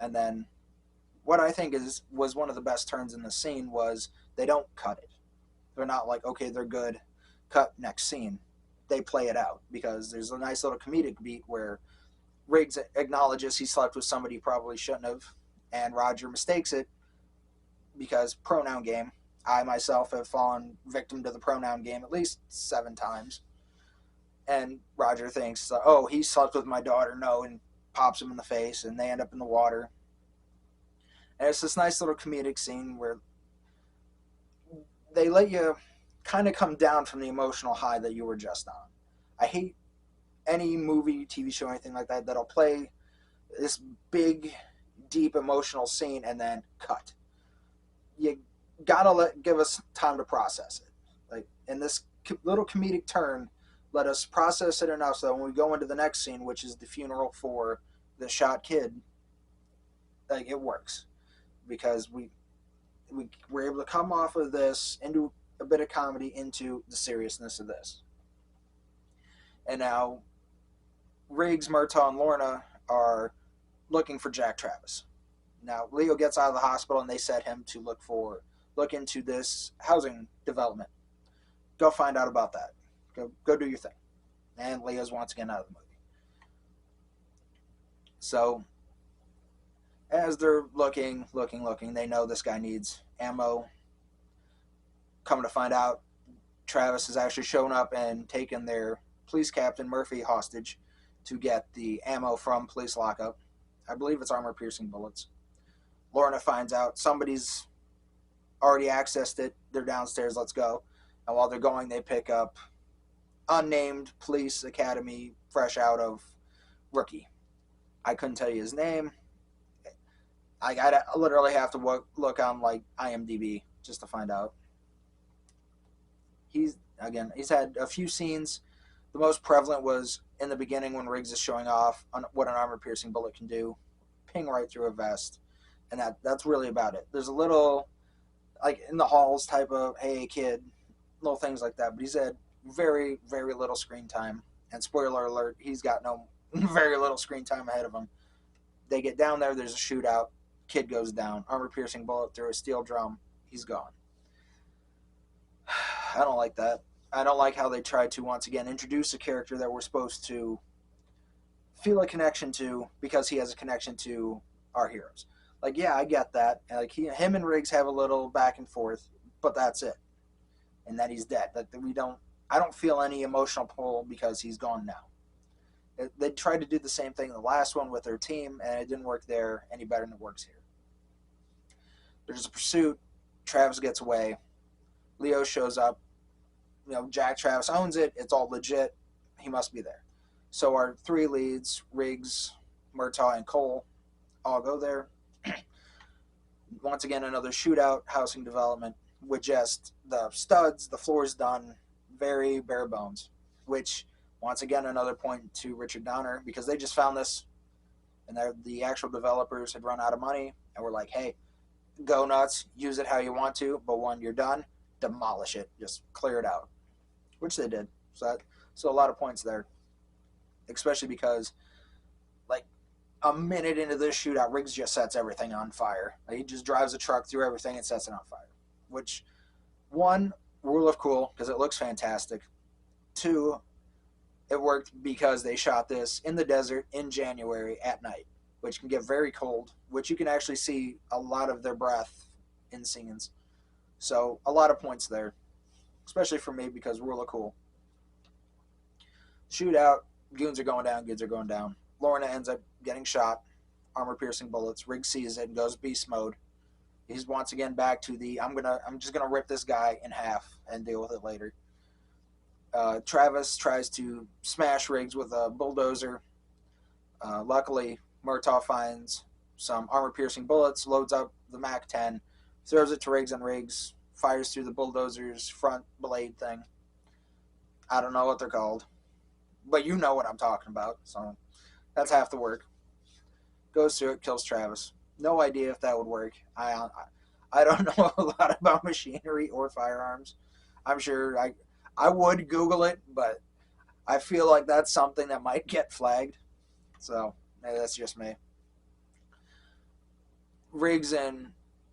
And then what I think was one of the best turns in the scene was they don't cut it. They're not like, okay, they're good, cut next scene. They play it out because there's a nice little comedic beat where Riggs acknowledges he slept with somebody he probably shouldn't have, and Roger mistakes it because pronoun game. I myself have fallen victim to the pronoun game at least 7 times. And Roger thinks, oh, he slept with my daughter. No, and pops him in the face, and they end up in the water. And it's this nice little comedic scene where they let you kind of come down from the emotional high that you were just on. I hate any movie, TV show, anything like that that'll play this big, deep emotional scene and then cut. You gotta give us time to process it. Like in this little comedic turn, let us process it enough so that when we go into the next scene, which is the funeral for the shot kid, like it works because we were able to come off of this into a bit of comedy into the seriousness of this. And now Riggs, Murtaugh, and Lorna are looking for Jack Travis. Now Leo gets out of the hospital and they set him to look into this housing development. Go find out about that. Go do your thing. And Leo's once again out of the movie. So as they're looking, they know this guy needs ammo. Coming to find out, Travis has actually shown up and taken their police captain Murphy hostage to get the ammo from police lockup. I believe it's armor-piercing bullets. Lorna finds out somebody's already accessed it. They're downstairs. Let's go. And while they're going, they pick up unnamed police academy, fresh out of rookie. I couldn't tell you his name. I literally have to look on like IMDb just to find out. He's had a few scenes. The most prevalent was in the beginning when Riggs is showing off on what an armor-piercing bullet can do, ping right through a vest, and that's really about it. There's a little like in the halls type of hey kid, little things like that, but he's had very very little screen time. And spoiler alert, he's got no very little screen time ahead of him. They get down there. There's a shootout. Kid goes down. Armor-piercing bullet through a steel drum. He's gone. I don't like that. I don't like how they tried to once again introduce a character that we're supposed to feel a connection to because he has a connection to our heroes. Like, yeah, I get that. And like him and Riggs have a little back and forth, but that's it. And that he's dead. That I don't feel any emotional pull because he's gone now. They tried to do the same thing in the last one with their team, and it didn't work there any better than it works here. There's a pursuit. Travis gets away. Leo shows up. Jack Travis owns it. It's all legit. He must be there. So our 3 leads, Riggs, Murtaugh, and Cole, all go there. Once again, another shootout, housing development, with just the studs, the floor's done, very bare bones. Which, once again, another point to Richard Donner, because they just found this, and the actual developers had run out of money, and were like, hey, go nuts, use it how you want to, but when you're done, demolish it, just clear it out, which they did. So a lot of points there, especially because like a minute into this shootout, Riggs just sets everything on fire. Like, he just drives a truck through everything and sets it on fire, which, one, rule of cool because it looks fantastic. 2, it worked because they shot this in the desert in January at night, which can get very cold, which you can actually see a lot of their breath in scenes. So a lot of points there, especially for me because rule of cool. Shootout, goons are going down, goods are going down. Lorna ends up getting shot, armor-piercing bullets. Riggs sees it and goes beast mode. He's once again back to the I'm just gonna rip this guy in half and deal with it later. Travis tries to smash Riggs with a bulldozer. Luckily, Murtaugh finds some armor-piercing bullets, loads up the MAC-10, throws it to Riggs, and Riggs fires through the bulldozer's front blade thing. I don't know what they're called, but you know what I'm talking about, so that's half the work. Goes through it, kills Travis. No idea if that would work. I don't know a lot about machinery or firearms. I'm sure I would Google it, but I feel like that's something that might get flagged. So maybe that's just me. Riggs and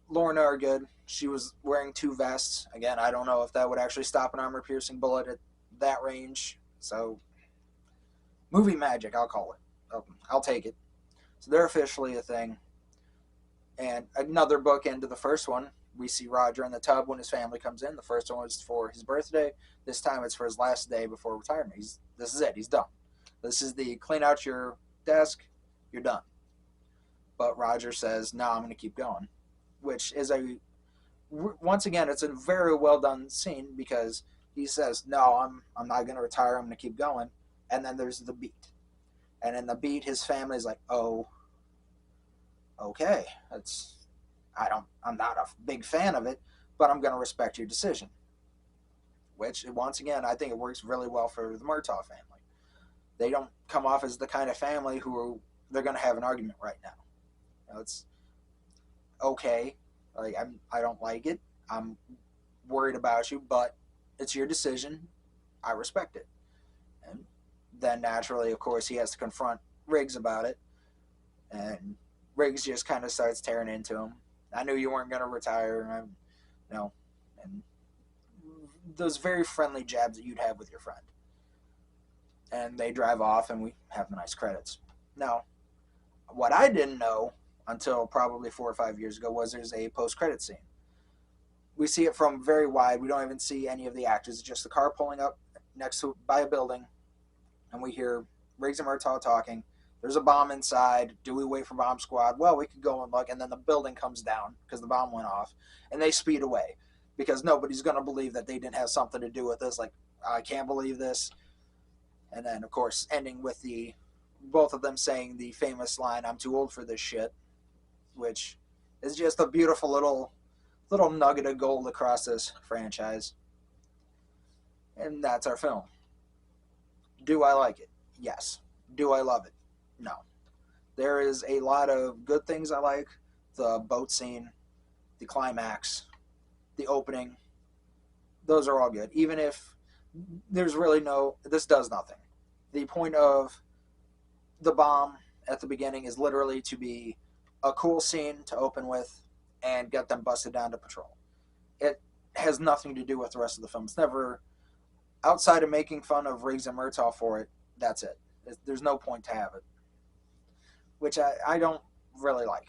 Lorna are good. She was wearing 2 vests. Again, I don't know if that would actually stop an armor-piercing bullet at that range. So, movie magic, I'll call it. I'll take it. So they're officially a thing. And another book into the first one, we see Roger in the tub when his family comes in. The first one was for his birthday. This time it's for his last day before retirement. This is it. He's done. This is the clean out your desk. You're done. But Roger says, "No, I'm going to keep going," which is once again, it's a very well done scene because he says, "No, I'm not going to retire. I'm going to keep going." And then there's the beat, and in the beat, his family's like, "Oh, okay, I'm not a big fan of it, but I'm going to respect your decision." Which, once again, I think it works really well for the Murtaugh family. They don't come off as the kind of family they're going to have an argument right now. It's okay. Like I don't like it. I'm worried about you, but it's your decision. I respect it. And then naturally, of course, he has to confront Riggs about it, and Riggs just kind of starts tearing into him. "I knew you weren't going to retire, and those very friendly jabs that you'd have with your friend." And they drive off, and we have the nice credits. Now, what I didn't know until probably 4 or 5 years ago was there's a post-credit scene. We see it from very wide. We don't even see any of the actors. It's just the car pulling up by a building, and we hear Riggs and Murtaugh talking. There's a bomb inside. Do we wait for bomb squad? Well, we could go and look. And then the building comes down because the bomb went off, and they speed away because nobody's going to believe that they didn't have something to do with this. Like, I can't believe this. And then, of course, ending with both of them saying the famous line, "I'm too old for this shit," which is just a beautiful little nugget of gold across this franchise. And that's our film. Do I like it? Yes. Do I love it? No. There is a lot of good things I like. The boat scene, the climax, the opening. Those are all good. Even if there's really this does nothing. The point of the bomb at the beginning is literally to be a cool scene to open with and get them busted down to patrol. It has nothing to do with the rest of the film. It's never, outside of making fun of Riggs and Murtaugh for it, that's it. There's no point to have it. Which I don't really like.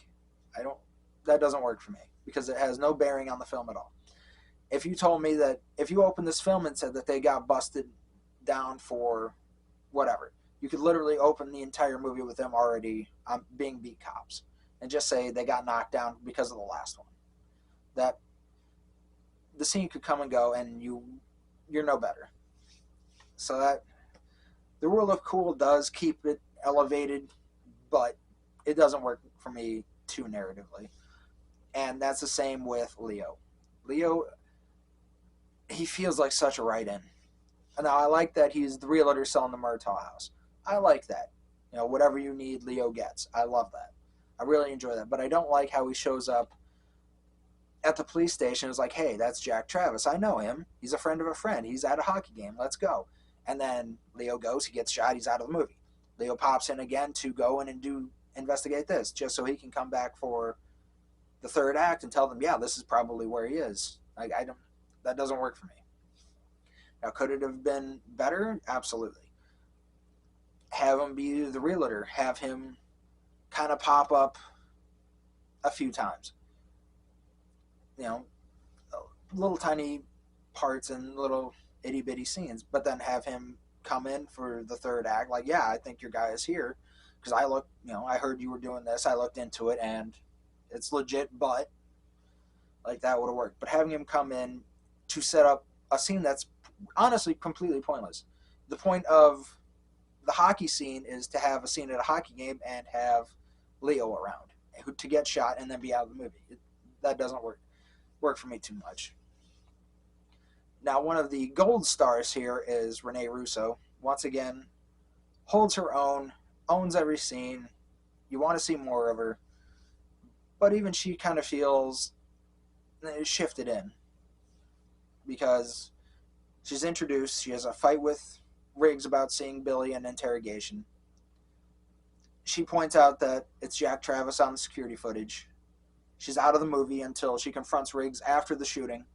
That doesn't work for me because it has no bearing on the film at all. If you told me that, if you opened this film and said that they got busted down for whatever, you could literally open the entire movie with them already being beat cops and just say they got knocked down because of the last one. That the scene could come and go and you're no better. So that the World of Cool does keep it elevated, but it doesn't work for me too narratively. And that's the same with Leo. Leo, he feels like such a write-in. Now, I like that he's the realtor selling the Murtaugh house. I like that. Whatever you need, Leo gets. I love that. I really enjoy that. But I don't like how he shows up at the police station. It's like, "Hey, that's Jack Travis. I know him. He's a friend of a friend. He's at a hockey game. Let's go." And then Leo goes, he gets shot, he's out of the movie. Leo pops in again to go in and investigate this, just so he can come back for the third act and tell them, "Yeah, this is probably where he is." That doesn't work for me. Now, could it have been better? Absolutely. Have him be the realtor. Have him kind of pop up a few times. Little tiny parts and little itty bitty scenes, but then have him come in for the third act. Like, "Yeah, I think your guy is here because I heard you were doing this. I looked into it and it's legit," but like that would have worked. But having him come in to set up a scene that's honestly completely pointless. The point of the hockey scene is to have a scene at a hockey game and have Leo around to get shot and then be out of the movie. That doesn't work for me too much. Now, one of the gold stars here is Renee Russo. Once again, holds her own, owns every scene. You want to see more of her. But even she kind of feels shifted in. Because she's introduced, she has a fight with Riggs about seeing Billy in interrogation. She points out that it's Jack Travis on the security footage. She's out of the movie until she confronts Riggs after the shooting,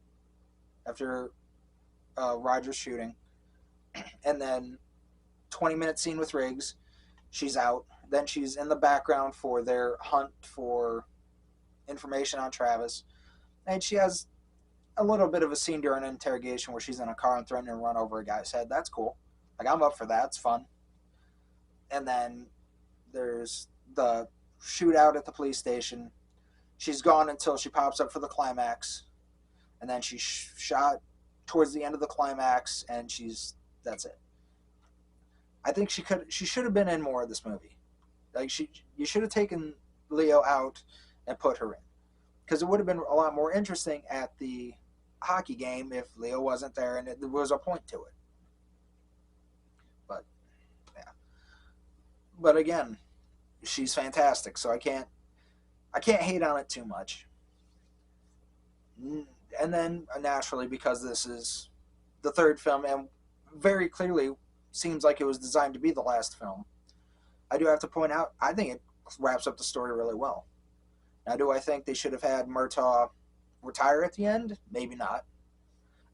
after Roger's shooting, and then 20-minute scene with Riggs. She's out. Then she's in the background for their hunt for information on Travis, and she has a little bit of a scene during an interrogation where she's in a car and threatening to run over a guy's head. That's cool. Like, I'm up for that. It's fun. And then there's the shootout at the police station. She's gone until she pops up for the climax, and then she's shot towards the end of the climax, and that's it. I think she should have been in more of this movie. Like, you should have taken Leo out and put her in, because it would have been a lot more interesting at the hockey game if Leo wasn't there and there was a point to it. But yeah, but again, she's fantastic, so I can't hate on it too much. And then naturally, because this is the third film and very clearly seems like it was designed to be the last film, I do have to point out, I think it wraps up the story really well. Now, do I think they should have had Murtaugh retire at the end? Maybe not,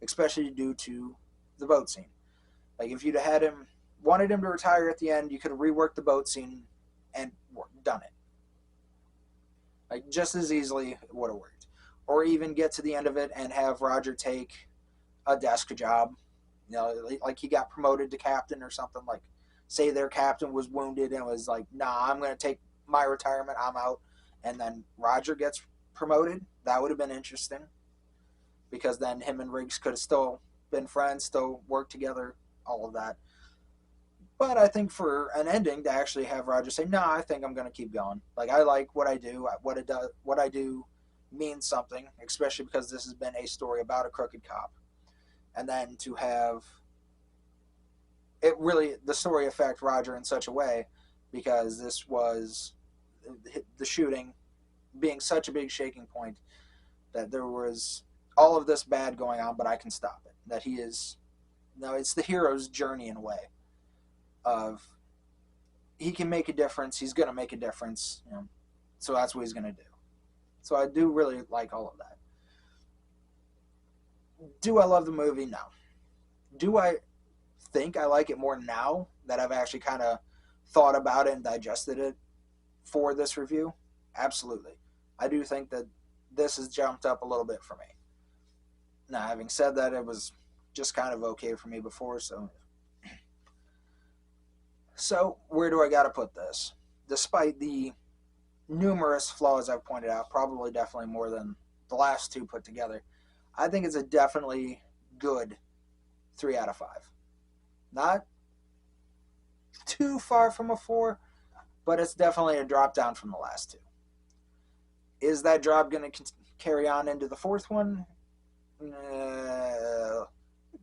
especially due to the boat scene. Like, if you'd have wanted him to retire at the end, you could have reworked the boat scene and done it. Like, just as easily it would have worked. Or even get to the end of it and have Roger take a desk job. You know, like he got promoted to captain or something. Like, say their captain was wounded and was like, nah, I'm going to take my retirement, I'm out. And then Roger gets promoted. That would have been interesting. Because then him and Riggs could have still been friends, still worked together, all of that. But I think for an ending to actually have Roger say, "No, I think I'm going to keep going. Like, I like what I do. What I do means something, especially because this has been a story about a crooked cop." And then to have it really, the story affect Roger in such a way, because this was the shooting being such a big shaking point that there was all of this bad going on, but I can stop it. That he is, no, it's the hero's journey in a way of he can make a difference, he's going to make a difference, you know, so that's what he's going to do. So I do really like all of that. Do I love the movie? No. Do I think I like it more now that I've actually kind of thought about it and digested it for this review? Absolutely. I do think that this has jumped up a little bit for me. Now, having said that, it was just kind of okay for me before, so where do I got to put this? Despite the numerous flaws I've pointed out, probably definitely more than the last two put together, I think it's a definitely good 3 out of 5. Not too far from a 4, but it's definitely a drop down from the last two. Is that drop going to carry on into the fourth one?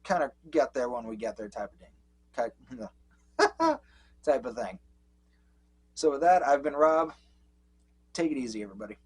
Kind of get there when we get there type of thing. Type of thing. So with that, I've been Rob. Take it easy, everybody.